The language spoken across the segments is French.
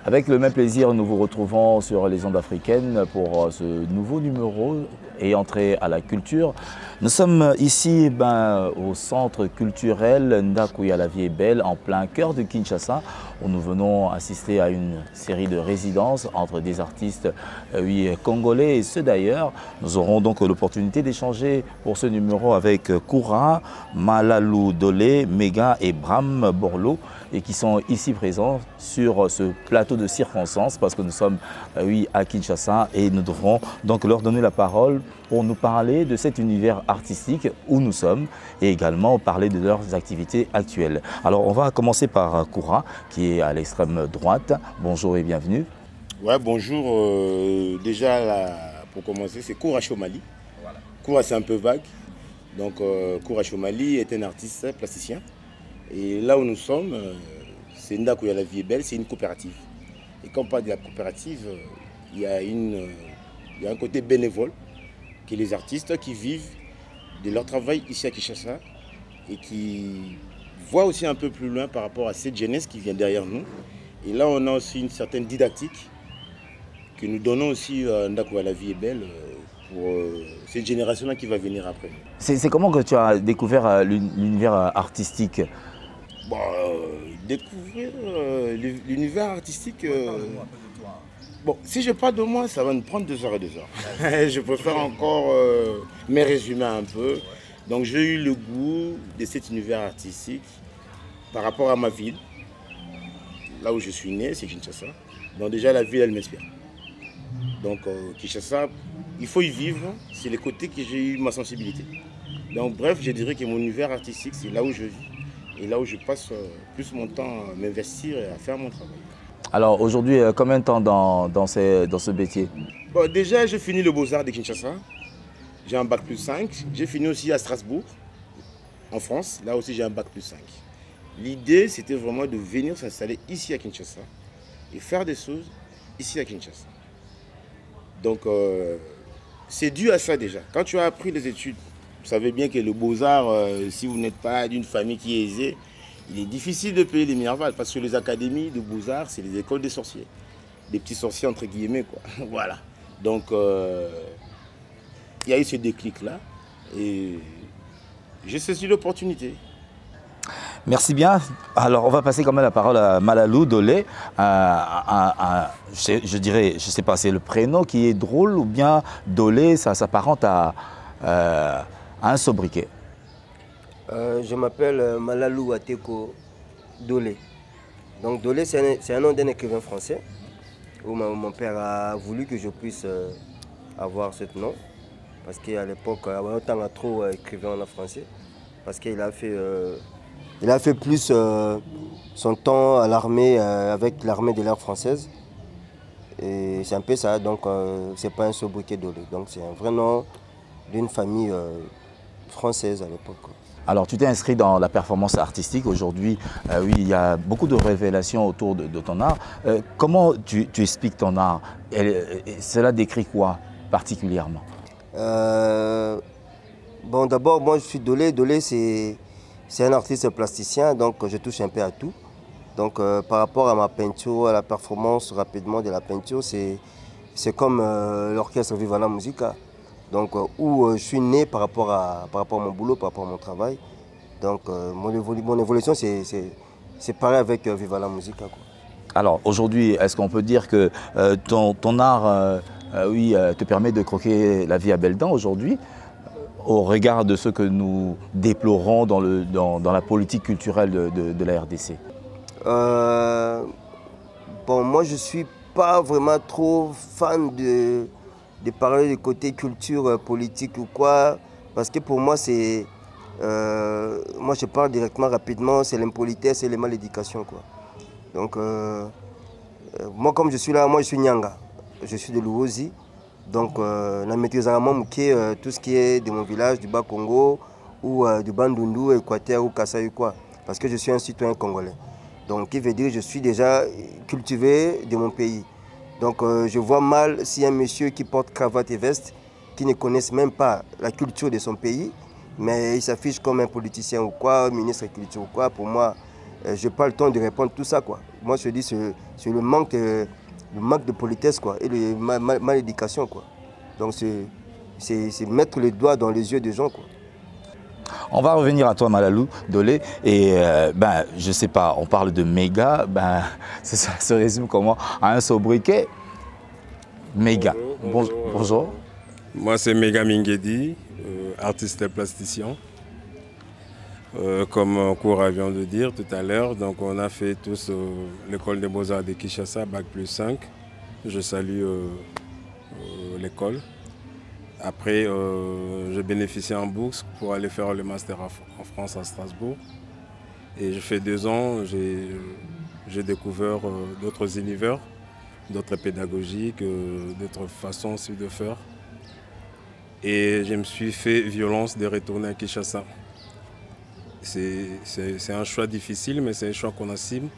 Avec le même plaisir, nous vous retrouvons sur les ondes africaines pour ce nouveau numéro et entrée à la culture. Nous sommes ici au centre culturel Ndakuya La Vie est Belle, en plein cœur de Kinshasa, où nous venons assister à une série de résidences entre des artistes congolais et ceux d'ailleurs. Nous aurons donc l'opportunité d'échanger pour ce numéro avec Koura, Malalou Dole, Mega et Bram Borlo, et qui sont ici présents sur ce plateau de circonstances parce que nous sommes à Kinshasa et nous devrons donc leur donner la parole pour nous parler de cet univers artistique où nous sommes et également parler de leurs activités actuelles. Alors on va commencer par Koura qui est à l'extrême droite. Bonjour et bienvenue. Ouais, bonjour. Déjà là, pour commencer, c'est Koura Chomali. Voilà. Koura c'est un peu vague. Donc Koura Chomali est un artiste plasticien. Et là où nous sommes, c'est Ndakuya La Vie est Belle, c'est une coopérative. Et quand on parle de la coopérative, il y a un côté bénévole, qui est les artistes qui vivent de leur travail ici à Kinshasa et qui voient aussi un peu plus loin par rapport à cette jeunesse qui vient derrière nous. Et là, on a aussi une certaine didactique que nous donnons aussi à Ndakuya La Vie est Belle pour cette génération-là qui va venir après. C'est comment que tu as découvert l'univers artistique ? Bon, découvrir l'univers artistique. Bon, si je parle de moi, ça va nous prendre 2 heures et 2 heures. Je préfère encore me résumer un peu. Donc, j'ai eu le goût de cet univers artistique par rapport à ma ville. Là où je suis né, c'est Kinshasa. Donc, déjà, la ville, elle m'inspire. Donc, Kinshasa, il faut y vivre. C'est le côté que j'ai eu ma sensibilité. Donc, bref, je dirais que mon univers artistique, c'est là où je vis. Et là où je passe plus mon temps à m'investir et à faire mon travail. Alors aujourd'hui, combien de temps dans ce métier ? Bon, déjà, j'ai fini le Beaux-Arts de Kinshasa. J'ai un bac plus 5. J'ai fini aussi à Strasbourg, en France. Là aussi, j'ai un bac plus 5. L'idée, c'était vraiment de venir s'installer ici à Kinshasa et faire des choses ici à Kinshasa. Donc, c'est dû à ça déjà. Quand tu as appris les études, vous savez bien que le Beaux-Arts, si vous n'êtes pas d'une famille qui est aisée, il est difficile de payer les minervales parce que les académies de Beaux-Arts, c'est les écoles des sorciers. Des petits sorciers entre guillemets, quoi. Voilà. Donc, il y a eu ce déclic-là et j'ai saisi l'opportunité. Merci bien. Alors, on va passer quand même la parole à Malalou Dole. Je dirais, je ne sais pas, c'est le prénom qui est drôle ou bien Dole, ça s'apparente à un sobriquet. Je m'appelle Malalou Ateko Dole. Donc Dole, c'est un nom d'un écrivain français où mon père a voulu que je puisse avoir ce nom. Parce qu'à l'époque, on a trop écrivé en français. Parce qu'il a fait plus son temps à l'armée, avec l'armée de l'air française. Et c'est un peu ça, donc c'est pas un sobriquet Dole. Donc c'est un vrai nom d'une famille française à l'époque. Alors tu t'es inscrit dans la performance artistique. Aujourd'hui, oui, il y a beaucoup de révélations autour de ton art. Comment tu expliques ton art ? Cela décrit quoi particulièrement ? Bon, d'abord, moi je suis Dole. Dole, c'est un artiste plasticien, donc je touche un peu à tout. Donc par rapport à ma peinture, à la performance rapidement de la peinture, c'est comme l'orchestre Viva la Musica. Donc, où je suis né par rapport à mon boulot, par rapport à mon travail. Donc, mon évolution, c'est pareil avec Viva la Musica, quoi. Alors, aujourd'hui, est-ce qu'on peut dire que ton art te permet de croquer la vie à belles dents aujourd'hui, au regard de ce que nous déplorons dans la politique culturelle de la RDC ? Bon, moi, je ne suis pas vraiment trop fan de parler du côté culture politique ou quoi, parce que pour moi, c'est... moi, je parle directement, rapidement, c'est l'impolitesse et les malédications, quoi. Donc, moi, comme je suis là, moi, je suis Nyanga. Je suis de Louosi. Donc, la maîtrise à tout ce qui est de mon village, du Bas-Congo, ou du Bandundu, Équateur ou Kasaï, quoi. Parce que je suis un citoyen congolais. Donc, qui veut dire que je suis déjà cultivé de mon pays. Donc je vois mal si un monsieur qui porte cravate et veste, qui ne connaisse même pas la culture de son pays, mais il s'affiche comme un politicien ou quoi, un ministre de culture ou quoi. Pour moi, je n'ai pas le temps de répondre à tout ça, quoi. Moi, je dis c'est le manque de politesse, quoi, et le mal éducation, quoi. Donc, c'est mettre le doigt dans les yeux des gens, quoi. On va revenir à toi, Malalou Dolé. Et je ne sais pas, on parle de méga, ça se résume comment? À un sobriquet? Méga. Bonjour. Moi, c'est Méga Mingedi, artiste et plasticien. Comme Koura vient de dire tout à l'heure, donc on a fait tous l'école des beaux-arts de Kinshasa, Bac plus 5. Je salue l'école. Après, j'ai bénéficié en bourse pour aller faire le master en France, à Strasbourg. Et je fais 2 ans, j'ai découvert d'autres univers, d'autres pédagogiques, d'autres façons aussi de faire. Et je me suis fait violence de retourner à Kinshasa. C'est un choix difficile, mais c'est un choix qu'on assume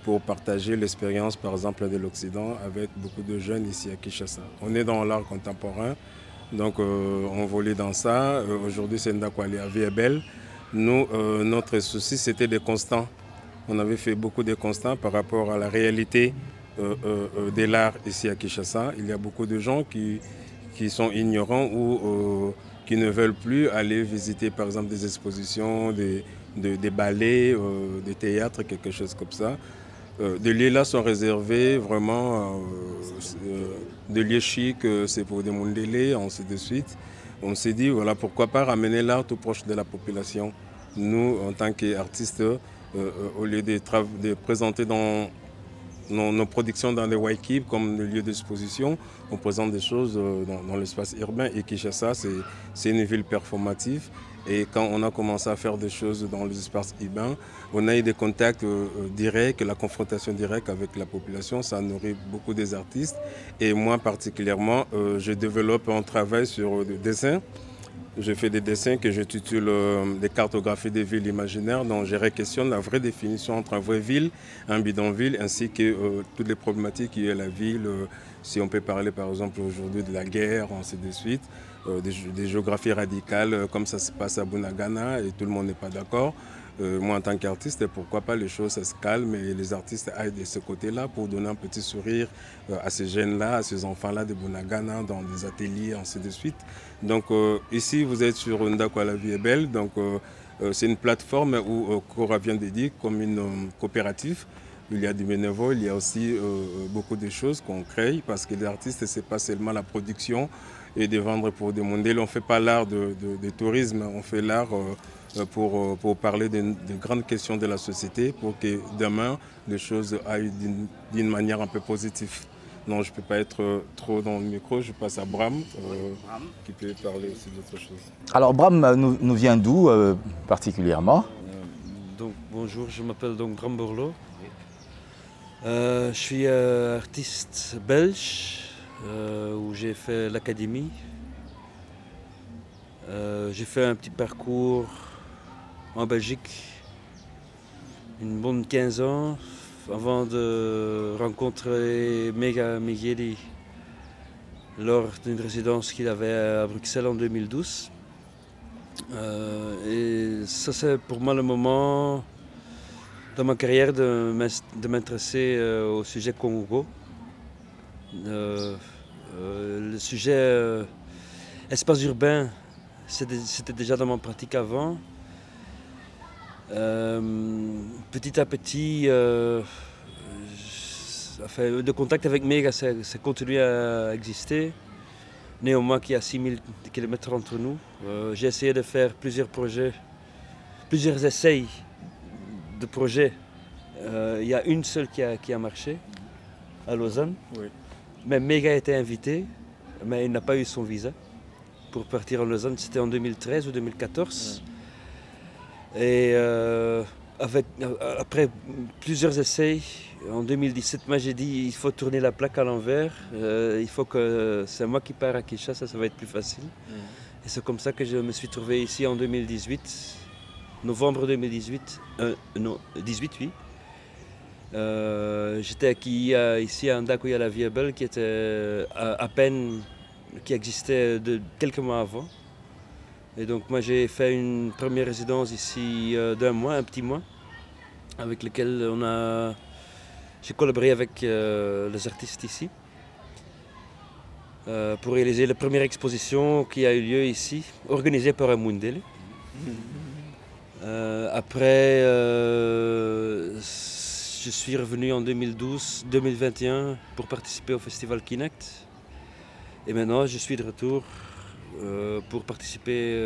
pour partager l'expérience, par exemple, de l'Occident avec beaucoup de jeunes ici à Kinshasa. On est dans l'art contemporain. Donc on volait dans ça. Aujourd'hui c'est Ndakwali, la vie est belle. Nous, notre souci c'était des constants. On avait fait beaucoup de constats par rapport à la réalité de l'art ici à Kinshasa. Il y a beaucoup de gens qui sont ignorants ou qui ne veulent plus aller visiter par exemple des expositions, des ballets, des théâtres, quelque chose comme ça. Des lieux là sont réservés vraiment, des lieux chics, c'est pour des mondélés, ainsi de suite. On s'est dit, voilà, pourquoi pas ramener l'art tout proche de la population. Nous, en tant qu'artistes, au lieu de présenter nos productions dans les Waikib comme des lieux d'exposition, on présente des choses dans l'espace urbain. Et Kinshasa, c'est une ville performative. Et quand on a commencé à faire des choses dans les espaces urbains, on a eu des contacts directs, la confrontation directe avec la population, ça nourrit beaucoup des artistes. Et moi particulièrement, je développe un travail sur le dessin. Je fais des dessins que je titule des cartographies des villes imaginaires, dont je questionne la vraie définition entre une vraie ville, un bidonville, ainsi que toutes les problématiques qu'il y a à la ville. Si on peut parler par exemple aujourd'hui de la guerre, ainsi de suite, des géographies radicales, comme ça se passe à Bunagana, et tout le monde n'est pas d'accord. Moi en tant qu'artiste, pourquoi pas les choses se calment et les artistes aillent de ce côté-là pour donner un petit sourire à ces jeunes-là, à ces enfants-là de Bunagana, dans des ateliers, ainsi de suite. Donc ici vous êtes sur Ndakwali, la vie est belle, donc c'est une plateforme où Koura vient de dire comme une coopérative. Il y a du bénévole, il y a aussi beaucoup de choses qu'on crée parce que les artistes, ce n'est pas seulement la production et de vendre pour des mondiales. On ne fait pas l'art de tourisme, on fait l'art pour parler de grandes questions de la société pour que demain, les choses aillent d'une manière un peu positive. Non, je ne peux pas être trop dans le micro, je passe à Bram qui peut parler aussi d'autres choses. Alors Bram nous vient d'où particulièrement? Donc, bonjour, je m'appelle donc Bram Borloo. Je suis artiste belge où j'ai fait l'académie. J'ai fait un petit parcours en Belgique, une bonne 15 ans, avant de rencontrer Méga Mingedi lors d'une résidence qu'il avait à Bruxelles en 2012. Et ça c'est pour moi le moment dans ma carrière de m'intéresser au sujet Congo. Le sujet espace urbain, c'était déjà dans ma pratique avant. Petit à petit, le contact avec Méga, ça continue à exister. Néanmoins, qu'il y a 6000 km entre nous. J'ai essayé de faire plusieurs projets, plusieurs essais de projets. Il y a une seule qui a marché, à Lausanne. Oui. Mais Méga a été invité, mais il n'a pas eu son visa pour partir en Lausanne. C'était en 2013 ou 2014. Ouais. Et après plusieurs essais, en 2017, moi j'ai dit il faut tourner la plaque à l'envers. Il faut que c'est moi qui pars à Kinshasa, ça va être plus facile. Et c'est comme ça que je me suis trouvé ici en 2018, novembre 2018, non, 18 oui. J'étais acquis ici à Ndakwali, la vie est belle, qui était à peine, qui existait de quelques mois avant. Et donc moi j'ai fait une première résidence ici d'un mois, un petit mois, avec lesquels j'ai collaboré avec les artistes ici pour réaliser la première exposition qui a eu lieu ici, organisée par Mundele. Après, je suis revenu en 2021 pour participer au festival Kinect. Et maintenant, je suis de retour pour participer.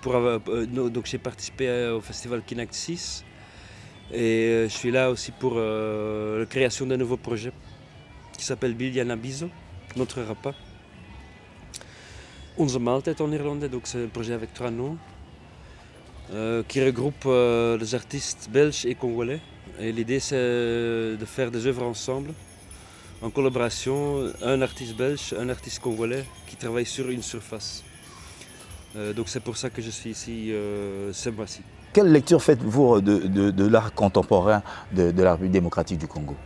Donc, j'ai participé au festival Kinect 6. Et je suis là aussi pour la création d'un nouveau projet qui s'appelle Biljana Bizo, notre repas. Onze maaltijd en néerlandais, donc c'est un projet avec 3 noms. Qui regroupe les artistes belges et congolais. Et l'idée c'est de faire des œuvres ensemble, en collaboration, un artiste belge, un artiste congolais qui travaille sur une surface. Donc c'est pour ça que je suis ici ce mois-ci. Quelle lecture faites-vous de l'art contemporain de la République démocratique du Congo,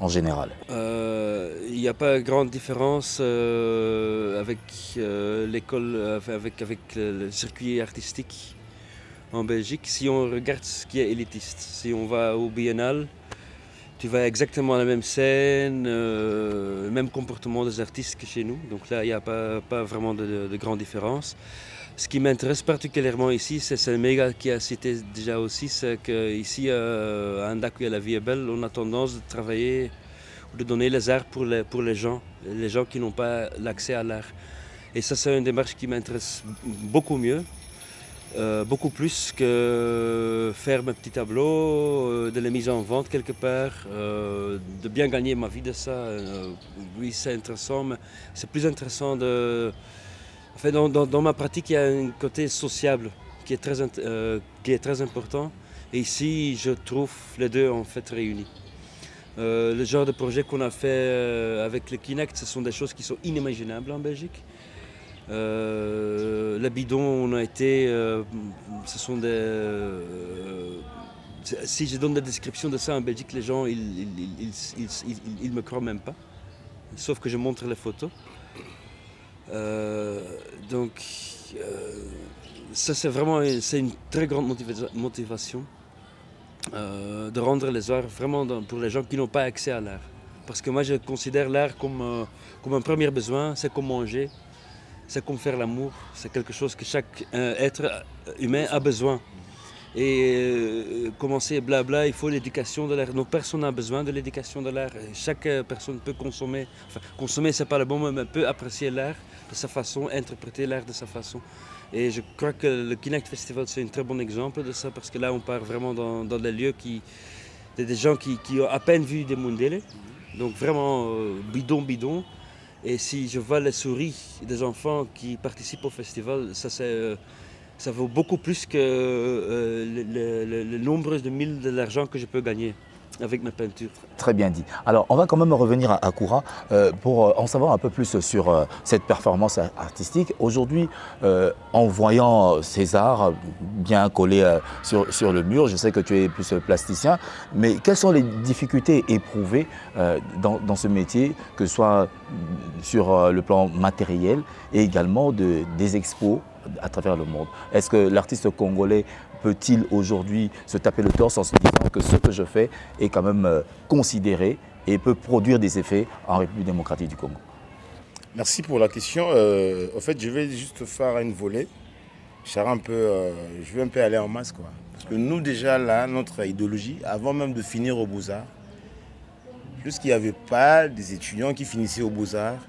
en général? Il n'y a pas grande différence avec l'école, avec le circuit artistique en Belgique, si on regarde ce qui est élitiste. Si on va au Biennale, tu vas exactement à la même scène, le même comportement des artistes que chez nous. Donc là, il n'y a pas vraiment de grande différence. Ce qui m'intéresse particulièrement ici, c'est Méga qui a cité déjà aussi, c'est qu'ici, à Ndakuya, la vie est belle, on a tendance de travailler, de donner les arts pour les gens qui n'ont pas l'accès à l'art. Et ça, c'est une démarche qui m'intéresse beaucoup mieux. Beaucoup plus que faire mes petits tableaux, de les mise en vente quelque part, de bien gagner ma vie de ça. Oui, c'est intéressant, mais c'est plus intéressant de... En fait, dans ma pratique, il y a un côté sociable qui est très important. Et ici, je trouve les deux en fait réunis. Le genre de projet qu'on a fait avec le Kinect, ce sont des choses qui sont inimaginables en Belgique. Les bidons, on a été, ce sont des... si je donne la description de ça en Belgique, les gens, ils me croient même pas, sauf que je montre les photos. Donc, ça c'est vraiment, c'est une très grande motivation de rendre les arts vraiment pour les gens qui n'ont pas accès à l'art. Parce que moi je considère l'art comme un premier besoin, c'est comme manger. C'est comme faire l'amour, c'est quelque chose que chaque être humain a besoin. Et commencer blabla, il faut l'éducation de l'art. Donc personne n'a besoin de l'éducation de l'art. Chaque personne peut consommer, enfin consommer c'est pas le bon mot, mais peut apprécier l'art de sa façon, interpréter l'art de sa façon. Et je crois que le Kinect Festival c'est un très bon exemple de ça, parce que là on part vraiment dans des lieux des gens qui ont à peine vu des Mundele, donc vraiment bidon. Et si je vois les souris des enfants qui participent au festival, ça vaut beaucoup plus que le nombre de mille de l'argent que je peux gagner avec ma peinture. Très bien dit. Alors, on va quand même revenir à Koura pour en savoir un peu plus sur cette performance artistique. Aujourd'hui, en voyant ces arts bien collés sur le mur, je sais que tu es plus plasticien, mais quelles sont les difficultés éprouvées dans ce métier, que ce soit sur le plan matériel et également des expos à travers le monde? Est-ce que l'artiste congolais peut-il aujourd'hui se taper le torse en se disant que ce que je fais est quand même considéré et peut produire des effets en République démocratique du Congo? Merci pour la question. En fait, je vais juste faire une volée. Je vais un peu aller en masse, quoi. Parce que nous, déjà, là, notre idéologie, avant même de finir aux Beaux-Arts, puisqu'il n'y avait pas des étudiants qui finissaient aux Beaux-Arts,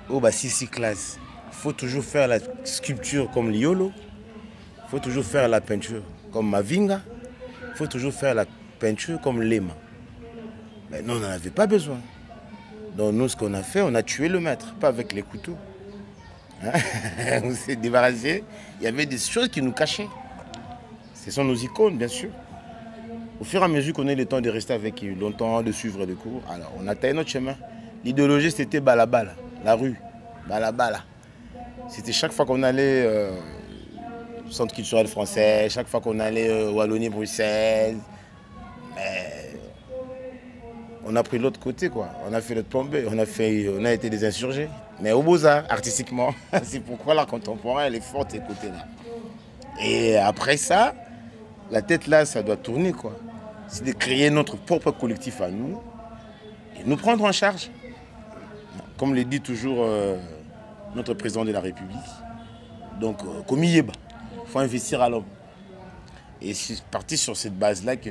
au 6 classes, il faut toujours faire la sculpture comme Liolo. Il faut toujours faire la peinture comme Mavinga. Il faut toujours faire la peinture comme Lema. Mais non, on n'en avait pas besoin. Donc nous, ce qu'on a fait, on a tué le maître, pas avec les couteaux. Hein? On s'est débarrassé. Il y avait des choses qui nous cachaient. Ce sont nos icônes, bien sûr. Au fur et à mesure qu'on a eu le temps de rester avec eux longtemps, de suivre des cours, alors on a taillé notre chemin. L'idéologie, c'était balabala, la rue, balabala. C'était chaque fois qu'on allait au centre culturel français, chaque fois qu'on allait Wallonie-Bruxelles, on a pris l'autre côté, quoi. On a fait notre tombée, on a été des insurgés. Mais aux Beaux-Arts, artistiquement, c'est pourquoi l'art contemporain, elle est forte de ce côté-là. Et après ça, la tête là, ça doit tourner quoi. C'est de créer notre propre collectif à nous et nous prendre en charge. Comme le dit toujours notre président de la République. Donc, comme il faut investir à l'homme. Et c'est parti sur cette base-là que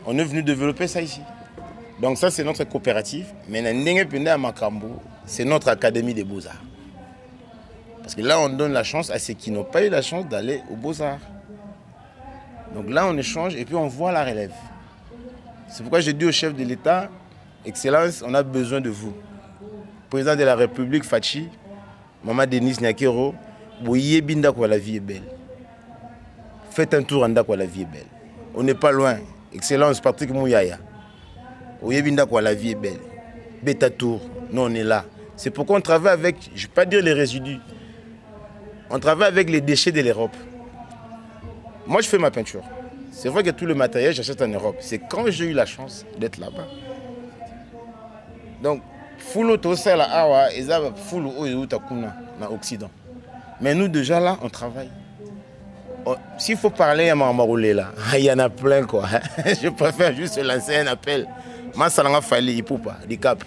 on est venu développer ça ici. Donc ça, c'est notre coopérative. Mais c'est notre académie des beaux-arts. Parce que là, on donne la chance à ceux qui n'ont pas eu la chance d'aller aux beaux-arts. Donc là, on échange et puis on voit la relève. C'est pourquoi j'ai dit au chef de l'État, Excellence, on a besoin de vous. Président de la République, Fachi, Maman Denis Nyakero, Bouyé Bindakwa, la vie est belle. Faites un tour en Dakwa, la vie est belle. On n'est pas loin. Excellence, Patrick Mouyaya. Bouyé Bindakwa, la vie est belle. Beta Tour, nous on est là. C'est pourquoi on travaille avec, je ne vais pas dire les résidus, on travaille avec les déchets de l'Europe. Moi, je fais ma peinture. C'est vrai que tout le matériel, j'achète en Europe. C'est quand j'ai eu la chance d'être là-bas. Donc, full c'est la awa, et ça full dans l'Occident. Mais nous, déjà là, on travaille. S'il faut parler à Maroulé là, il y en a plein quoi. Je préfère juste lancer un appel. Massalanga Fali, Ipoupa, Dicap,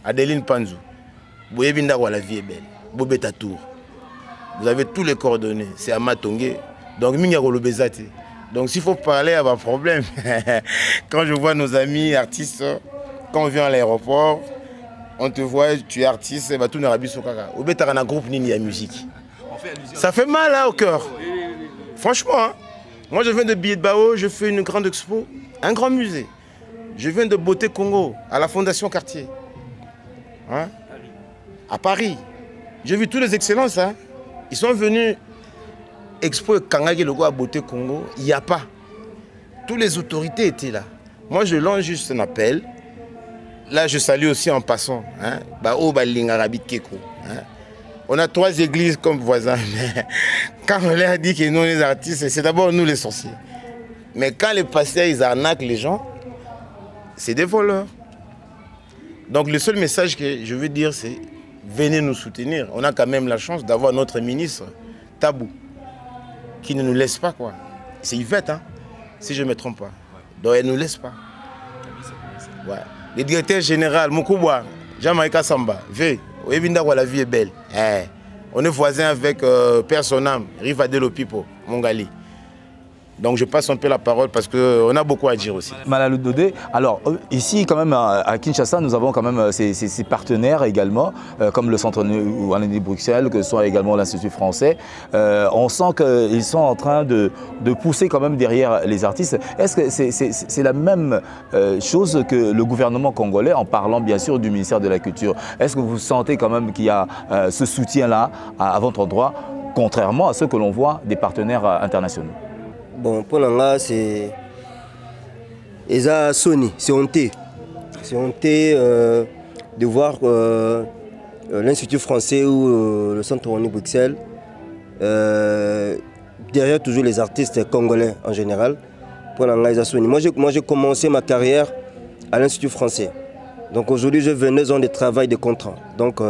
Adeline Panzou. Bouyebinda, la vie est belle. Bobeta Tour. Vous avez tous les coordonnées. C'est à Matongé. Donc, Minyagolo Bezate. Donc, s'il faut parler, il y a un problème. Quand je vois nos amis artistes, quand on vient à l'aéroport, on te voit, tu es artiste, et tout n'arabi sokaka. Ou bien tu as un groupe Nini à musique. Ça fait mal hein, au cœur. Franchement, hein. Moi je viens de Billet de Bao, je fais une grande expo, un grand musée. Je viens de Beauté Congo, à la Fondation Cartier. Hein? À Paris. J'ai vu tous les excellences. Hein. Ils sont venus expo Kangagi Logo à Beauté Congo. Il n'y a pas. Toutes les autorités étaient là. Moi je lance juste un appel. Là, je salue aussi en passant. Hein? On a 3 églises comme voisins. Quand on leur a dit que nous, les artistes, c'est d'abord nous les sorciers. Mais quand les pasteurs, ils arnaquent les gens, c'est des voleurs. Donc le seul message que je veux dire, c'est venez nous soutenir. On a quand même la chance d'avoir notre ministre, Tabou, qui ne nous laisse pas. Quoi. C'est Yvette, hein, si je ne me trompe pas. Donc elle ne nous laisse pas. Ouais. Le directeur général, Moukouba, Jean-Maïka Samba, la vie est belle. On est voisins avec Père Sonam, Rivadelo Pipo, Mongali. Donc je passe un peu la parole parce qu'on a beaucoup à dire aussi. Malalou Dodé, alors ici quand même à Kinshasa, nous avons quand même ces partenaires également, comme le Centre Wallonie Bruxelles, que soit également l'Institut français. On sent qu'ils sont en train de pousser quand même derrière les artistes. Est-ce que c'est la même chose que le gouvernement congolais, en parlant bien sûr du ministère de la Culture? Est-ce que vous sentez quand même qu'il y a ce soutien-là à votre endroit, contrairement à ce que l'on voit des partenaires internationaux? Bon, pour l'anga, c'est Sony, c'est honteux. C'est honteux de voir l'Institut français ou le Centre Wallonie Bruxelles derrière toujours les artistes congolais en général. Pour l'anga, Sony. Moi, j'ai commencé ma carrière à l'Institut français. Donc aujourd'hui, je venais en de travail de contrat. Donc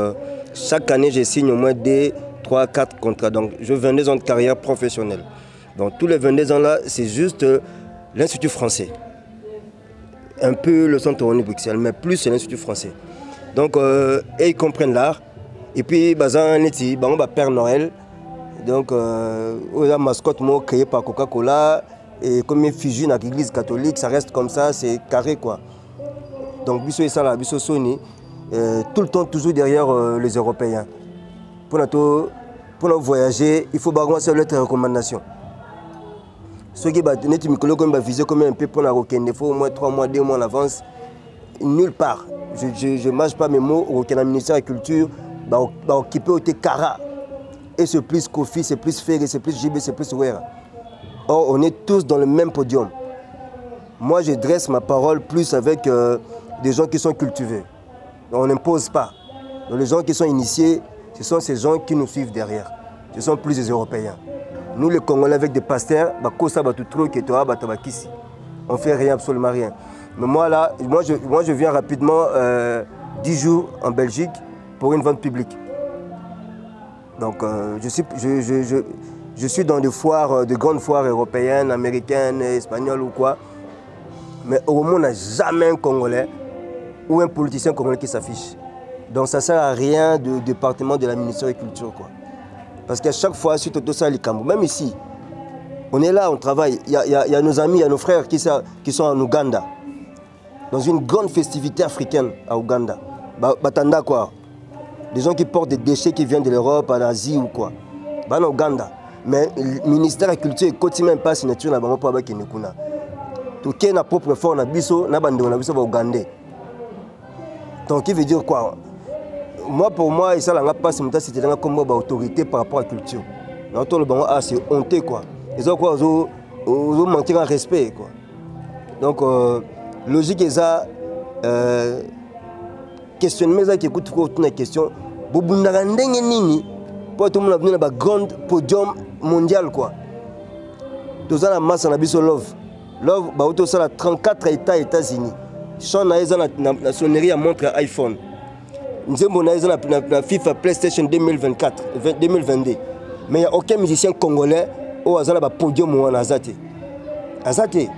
chaque année, je signe au moins 2, 3, 4 contrats. Donc je venais en carrière professionnelle. Donc tous les 22 ans là, c'est juste l'Institut français. Un peu le Centre Wallonie Bruxelles, mais plus c'est l'Institut français. Donc ils comprennent l'art. Et puis, on va Père Noël. Donc, la mascotte créée par Coca-Cola. Et comme une fusion avec l'église catholique, ça reste comme ça, c'est carré quoi. Donc, Bisso et Sala, Bisso Sony, tout le temps toujours derrière les Européens. Pour voyager, il faut balancer lettre de recommandation. Ceux qui ont visé comme un peu pour la roquine, il faut au moins 3 mois, 2 mois en avance. Nulle part. Je ne mange pas mes mots. Au ministère de la Culture, occupé au Kara. Et c'est plus Kofi, c'est plus Ferré, c'est plus JB, c'est plus Ouera. Or, on est tous dans le même podium. Moi, je dresse ma parole plus avec des gens qui sont cultivés. On n'impose pas. Donc, les gens qui sont initiés, ce sont ces gens qui nous suivent derrière. Ce sont plus des Européens. Nous, les Congolais, avec des pasteurs, on ne fait rien, absolument rien. Mais moi, là, je viens rapidement 10 jours en Belgique pour une vente publique. Donc, Je suis dans des foires, de grandes foires européennes, américaines, espagnoles ou quoi. Mais au monde, on n'a jamais un Congolais ou un politicien congolais qui s'affiche. Donc ça ne sert à rien du département de la ministère de la Culture, quoi. Parce qu'à chaque fois, suite au ça, les Cambou, même ici, on est là, on travaille. Il y a nos amis, il y a nos frères qui sont en Ouganda, dans une grande festivité africaine à Ouganda. Batanda, quoi. Des gens qui portent des déchets qui viennent de l'Europe, en Asie ou quoi. En Ouganda. Mais le ministère de la Culture, il continue même pas signature na bango pour avoir qui nekuna. Tout qui est na propre fort na biso na bande na biso ba Ougandais. Donc il veut dire quoi? Moi pour moi, ça n'a pas c'était comme autorité par rapport à la culture. Dans le bango c'est honteux quoi. Ils ont quoi ils manqué en respect quoi. Donc logique est ça questionnement ça qui écoute trop toutes les questions. Bobundaka ndenge nini pour tout le monde venir dans un grand podium mondial quoi. Tout ça la masse na biso love. Love ba auto ça 34 États-Unis. Son na la sonnerie à montre iPhone. Nous sommes na FIFA PlayStation 2022. Mais il n'y a aucun musicien congolais au hasard na podium ou en azate. Azate.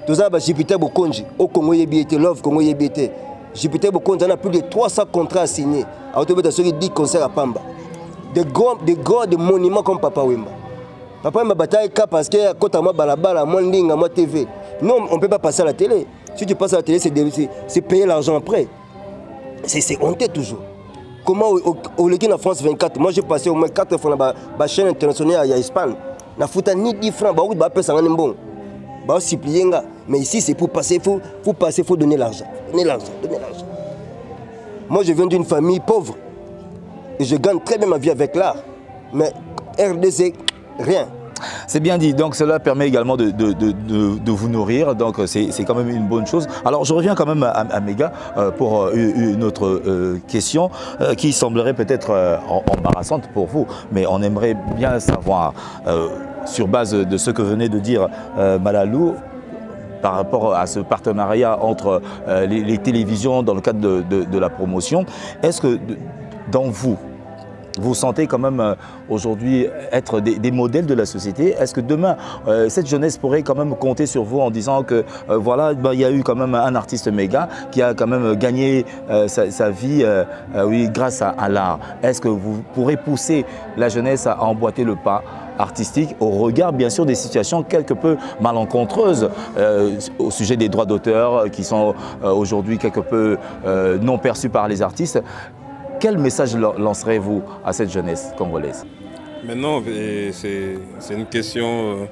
Tout ça ba Jupiter Bokonji au Congo yebité love Congo yebité. Jupiter Bokonji a plus de 300 contrats signés. À autobus de 10 concerts à Pamba. Des monuments comme Papa Wemba. Papa Wemba bataille parce que à côté moi balabala moi ndinga moi TV. Non, on ne peut pas passer à la télé. Si tu passes à la télé, c'est payer l'argent après. C'est honteux toujours. Comment au Légué en France 24, moi j'ai passé au moins 4 fois dans la chaîne internationale à Espagne. Na fouta ni 10 francs, bah oui, bah après ça en est bon. Bah aussi plié nga. Mais ici c'est pour passer, faut passer, faut donner l'argent. Donner l'argent. Moi je viens d'une famille pauvre. Et je gagne très bien ma vie avec l'art. Mais RDC, rien. C'est bien dit, donc cela permet également de vous nourrir, donc c'est quand même une bonne chose. Alors je reviens quand même à Méga pour une autre question qui semblerait peut-être embarrassante pour vous, mais on aimerait bien savoir, sur base de ce que venait de dire Malalou, par rapport à ce partenariat entre les télévisions dans le cadre de la promotion, est-ce que dans vous sentez quand même aujourd'hui être des modèles de la société? Est-ce que demain, cette jeunesse pourrait quand même compter sur vous en disant que voilà, il y a eu quand même un artiste Méga qui a quand même gagné sa vie oui, grâce à l'art? Est-ce que vous pourrez pousser la jeunesse à emboîter le pas artistique au regard bien sûr des situations quelque peu malencontreuses au sujet des droits d'auteur qui sont aujourd'hui quelque peu non perçus par les artistes? Quel message lancerez-vous à cette jeunesse congolaise? Maintenant, c'est une question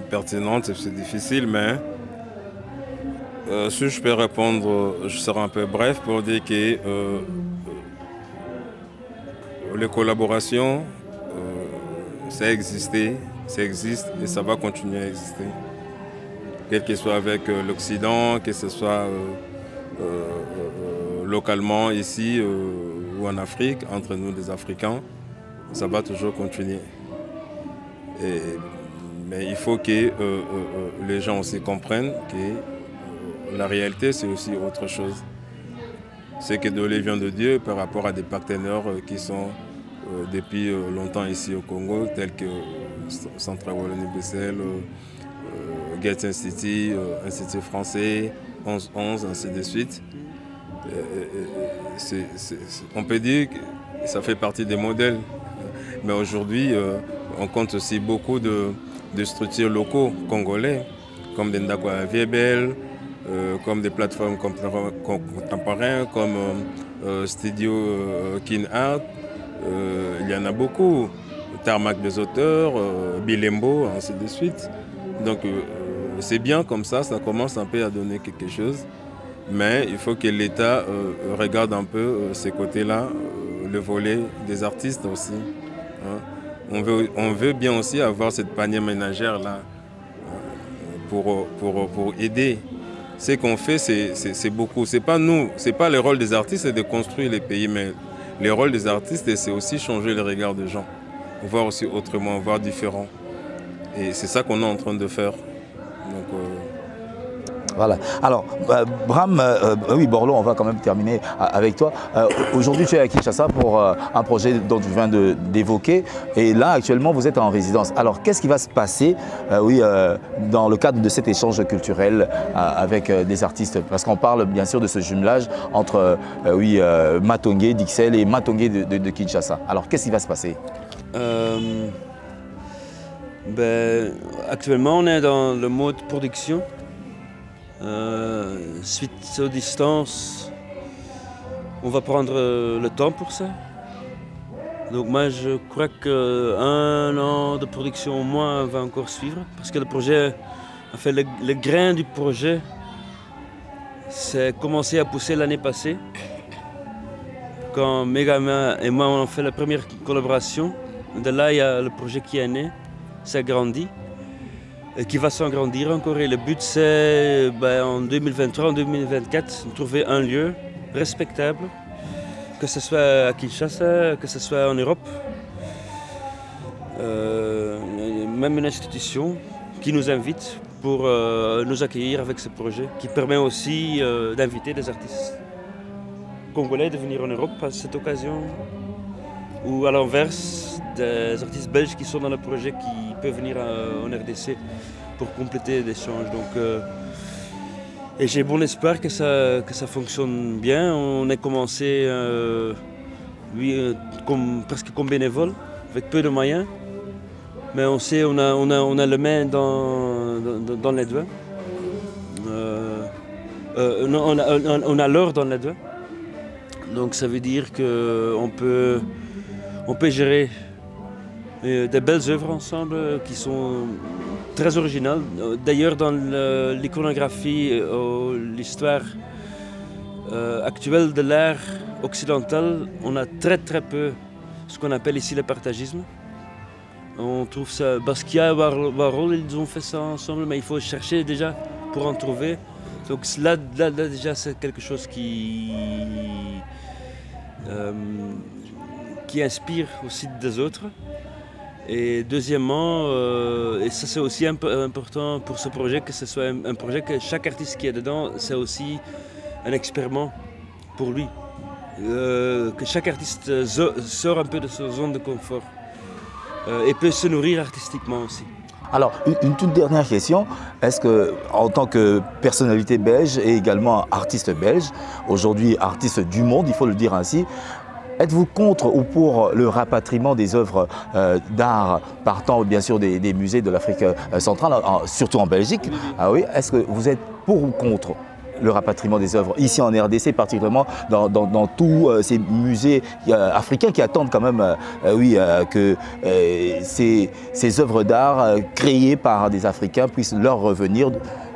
pertinente, c'est difficile, mais si je peux répondre, je serai un peu bref pour dire que les collaborations, ça existe et ça va continuer à exister. Quel que soit avec l'Occident, que ce soit localement ici ou en Afrique, entre nous les Africains, ça va toujours continuer. Mais il faut que les gens aussi comprennent que la réalité c'est aussi autre chose. C'est que de vient de Dieu par rapport à des partenaires qui sont depuis longtemps ici au Congo, tels que Central Wallonie-Bruxelles, Gates Institute, Institut français, 11-11, ainsi de suite. On peut dire que ça fait partie des modèles, mais aujourd'hui on compte aussi beaucoup de structures locaux congolais, comme des Ndakwa Viebel, comme des plateformes contemporaines, comme Studio Kin Art, il y en a beaucoup, Tarmac des auteurs, Bilembo, ainsi de suite. Donc c'est bien comme ça commence un peu à donner quelque chose. Mais il faut que l'État regarde un peu ces côtés-là, le volet des artistes aussi. Hein. On veut bien aussi avoir cette panier ménagère-là pour aider. Ce qu'on fait, c'est beaucoup. C'est pas nous, c'est pas le rôle des artistes, c'est de construire les pays, mais le rôle des artistes, c'est aussi changer le regard des gens, voir aussi autrement, voir différent. Et c'est ça qu'on est en train de faire. Donc, Voilà. Alors, Bram, oui, Borloo, on va quand même terminer avec toi. Aujourd'hui, tu es à Kinshasa pour un projet dont tu viens d'évoquer. Et là, actuellement, vous êtes en résidence. Alors, qu'est-ce qui va se passer dans le cadre de cet échange culturel avec des artistes? Parce qu'on parle bien sûr de ce jumelage entre Matongé d'Ixelles et Matongé de Kinshasa. Alors, qu'est-ce qui va se passer? Actuellement, on est dans le mode production. Suite aux distances, on va prendre le temps pour ça. Donc moi je crois qu'un an de production au moins va encore suivre. Parce que le projet, enfin le grain du projet, c'est commencé à pousser l'année passée. Quand Megama et moi on a fait la première collaboration. De là il y a le projet qui est né, ça grandit. Et qui va s'agrandir encore. Et le but, c'est en 2023, en 2024, de trouver un lieu respectable, que ce soit à Kinshasa, que ce soit en Europe, même une institution qui nous invite pour nous accueillir avec ce projet, qui permet aussi d'inviter des artistes congolais de venir en Europe à cette occasion, ou à l'inverse, des artistes belges qui sont dans le projet qui peuvent venir en RDC pour compléter l'échange. Et j'ai bon espoir que ça fonctionne bien. On a commencé presque comme bénévole, avec peu de moyens. Mais on sait, on a le main dans les doigts. On a l'or dans les doigts. Donc ça veut dire qu'on peut gérer des belles œuvres ensemble qui sont très originales. D'ailleurs, dans l'iconographie, l'histoire actuelle de l'art occidental, on a très peu ce qu'on appelle ici le partagisme. On trouve ça, Basquiat, Warhol, ils ont fait ça ensemble, mais il faut chercher déjà pour en trouver. Donc là déjà, c'est quelque chose qui inspire aussi des autres. Et deuxièmement, et ça c'est aussi important pour ce projet, que ce soit un projet que chaque artiste qui est dedans, c'est aussi un expériment pour lui. Que chaque artiste sort un peu de sa zone de confort et peut se nourrir artistiquement aussi. Alors, une toute dernière question. Est-ce que, en tant que personnalité belge et également artiste belge, aujourd'hui artiste du monde, il faut le dire ainsi, êtes-vous contre ou pour le rapatriement des œuvres d'art partant bien sûr des musées de l'Afrique centrale, surtout en Belgique? Ah oui, est-ce que vous êtes pour ou contre le rapatriement des œuvres ici en RDC, particulièrement dans tous ces musées africains qui attendent quand même que ces œuvres d'art créées par des Africains puissent leur revenir?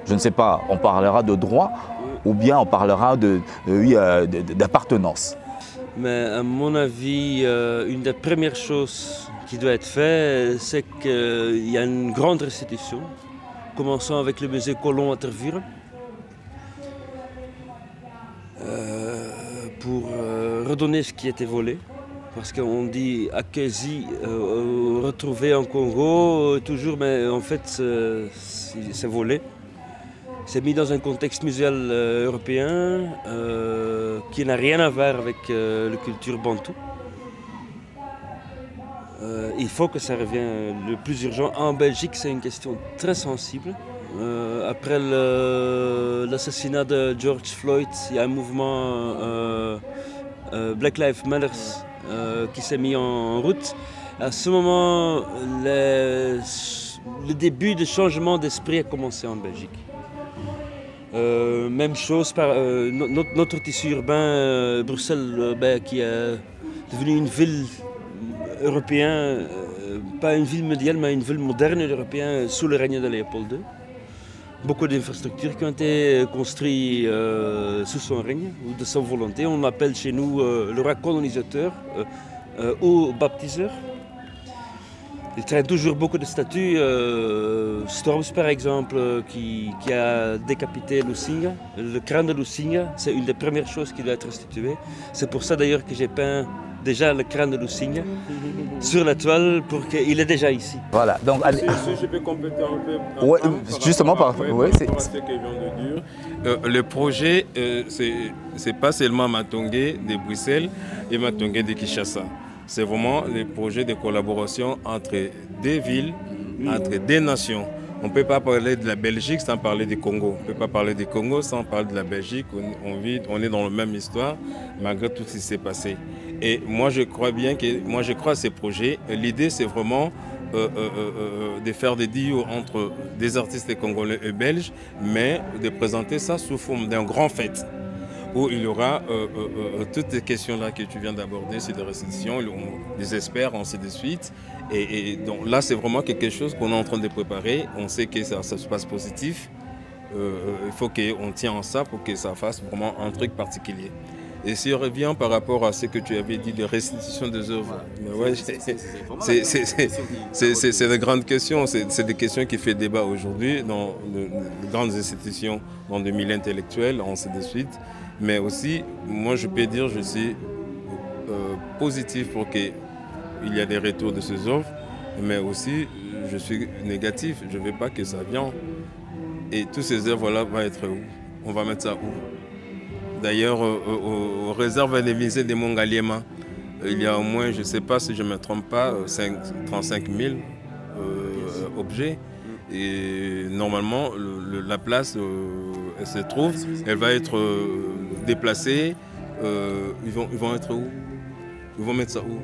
Je ne sais pas, on parlera de droit ou bien on parlera d'appartenance. Mais à mon avis, une des premières choses qui doit être faite, c'est qu'il y a une grande restitution, commençant avec le musée Colomb à Tervuren, pour redonner ce qui était volé. Parce qu'on dit Akezi retrouvé en Congo, toujours, mais en fait c'est volé. C'est mis dans un contexte muséal européen qui n'a rien à voir avec la culture bantou. Il faut que ça revienne le plus urgent. En Belgique, c'est une question très sensible. Après l'assassinat de George Floyd, il y a un mouvement Black Lives Matter qui s'est mis en route. À ce moment, le début de changement d'esprit a commencé en Belgique. Même chose, notre tissu urbain, Bruxelles, qui est devenu une ville européenne, pas une ville médiévale, mais une ville moderne européenne sous le règne de Léopold II. Beaucoup d'infrastructures qui ont été construites sous son règne ou de sa volonté. On l'appelle chez nous le roi colonisateur ou baptiseur. Il traîne toujours beaucoup de statues. Storms, par exemple, qui a décapité Lusinga. Le crâne de Lusinga, c'est une des premières choses qui doit être restituée. C'est pour ça d'ailleurs que j'ai peint déjà le crâne de Lusigna sur la toile pour qu'il est déjà ici. Voilà, donc allez. Si je peux compléter un peu. Ouais, justement, par rapport ouais, à ce qu'ils viennent de dire. Le projet, c'est pas seulement Matongé de Bruxelles et Matongé de Kinshasa. C'est vraiment le projet de collaboration entre des villes, entre des nations. On ne peut pas parler de la Belgique sans parler du Congo. On ne peut pas parler du Congo sans parler de la Belgique. On est dans la même histoire, malgré tout ce qui s'est passé. Et moi, je crois à ces projets. L'idée, c'est vraiment de faire des duos entre des artistes congolais et belges, mais de présenter ça sous forme d'un grand fête, où il y aura toutes les questions-là que tu viens d'aborder sur les restitutions, les experts, ainsi de suite. Et donc là, c'est vraiment quelque chose qu'on est en train de préparer. On sait que ça se passe positif. Il faut qu'on tienne en ça pour que ça fasse vraiment un truc particulier. Et si on revient par rapport à ce que tu avais dit de restitution des œuvres, c'est de grandes questions. C'est des questions qui font débat aujourd'hui dans de grandes institutions, dans des milieux intellectuels, ainsi de suite. Mais aussi, moi je peux dire, je suis positif pour qu'il y ait des retours de ces œuvres, mais aussi je suis négatif, je ne veux pas que ça vienne. Et toutes ces œuvres-là vont être où? On va mettre ça où? D'ailleurs, aux réserves des musées de Mongaliema, il y a au moins, je ne sais pas si je ne me trompe pas, 35 000 objets. Et normalement, la place, elle se trouve, elle va être déplacée. Ils vont être où? Ils vont mettre ça où?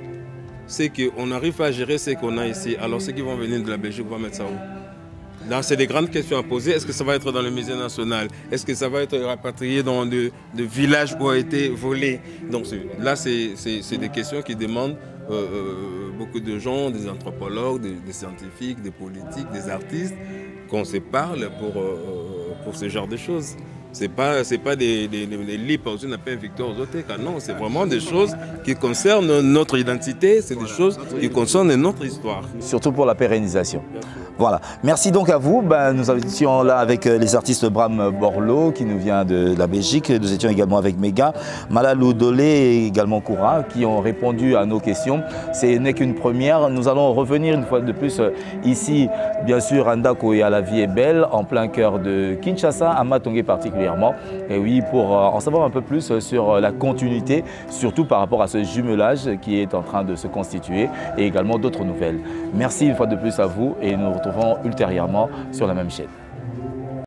C'est qu'on n'arrive pas à gérer ce qu'on a ici. Alors ceux qui vont venir de la Belgique vont mettre ça où? Là, c'est des grandes questions à poser. Est-ce que ça va être dans le musée national? Est-ce que ça va être rapatrié dans des villages où a été volé? Donc là, c'est des questions qui demandent beaucoup de gens, des anthropologues, des scientifiques, des politiques, des artistes, qu'on se parle pour ce genre de choses. C'est pas des livres, on appelle Victor Zoteka. Non, c'est vraiment des choses qui concernent notre identité, c'est des choses qui concernent notre histoire. Surtout pour la pérennisation. Voilà. Merci donc à vous. Nous étions là avec les artistes Bram Borloo qui nous vient de la Belgique. Nous étions également avec Méga, Malalou Dolé et également Koura qui ont répondu à nos questions. Ce n'est qu'une première. Nous allons revenir une fois de plus ici, bien sûr, à Ndako et à La Vie est Belle, en plein cœur de Kinshasa, à Matongé particulièrement. Et oui, pour en savoir un peu plus sur la continuité, surtout par rapport à ce jumelage qui est en train de se constituer et également d'autres nouvelles. Merci une fois de plus à vous et nous nous retrouvons ultérieurement sur la même chaîne.